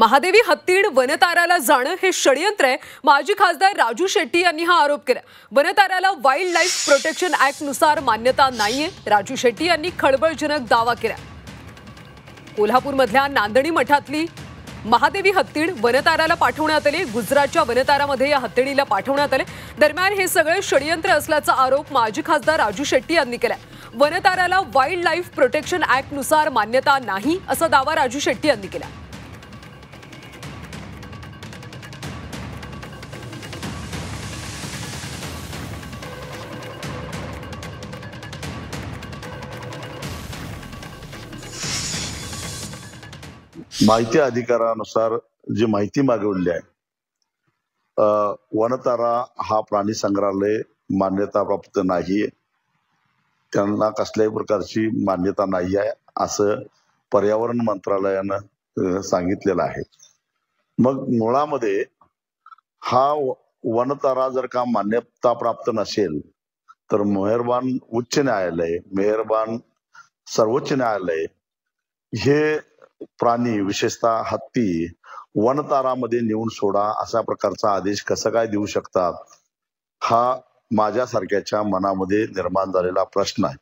महादेवी हत्तीड वनताराला जाणं हे षडयंत्र आहे. माजी खासदार राजू शेट्टी यांनी हा आरोप केला. वनताराला वाईल्ड लाईफ प्रोटेक्शन ऍक्ट नुसार मान्यता नाहीये. राजू शेट्टी यांनी खळबळजनक दावा केला. कोल्हापूरमधल्या नांदणी मठातली महादेवी हत्तीड वनताराला पाठवण्यात आले. गुजरातच्या वनतारामध्ये या हत्तीडीला पाठवण्यात आले. दरम्यान हे सगळे षडयंत्र असल्याचा आरोप माजी खासदार राजू शेट्टी यांनी केला. वनताराला वाईल्ड लाईफ प्रोटेक्शन ऍक्ट नुसार मान्यता नाही असा दावा राजू शेट्टी यांनी केला. माहिती अधिकारानुसार जी माहिती मागवली आहे, वनतारा हा प्राणी संग्रहालय मान्यता प्राप्त नाही, त्यांना कसल्याही प्रकारची मान्यता नाही आहे असं पर्यावरण मंत्रालयानं सांगितलेलं आहे. मग मुळामध्ये हा वनतारा जर का मान्यता प्राप्त नसेल तर मेहरबान उच्च न्यायालय, मेहरबान सर्वोच्च न्यायालय हे प्राणी विशेषतः हत्ती वनतारामध्ये नेऊन सोडा अशा प्रकारचा आदेश कसं काय देऊ शकतात, हा माझ्यासारख्याच्या मनामध्ये निर्माण झालेला प्रश्न आहे.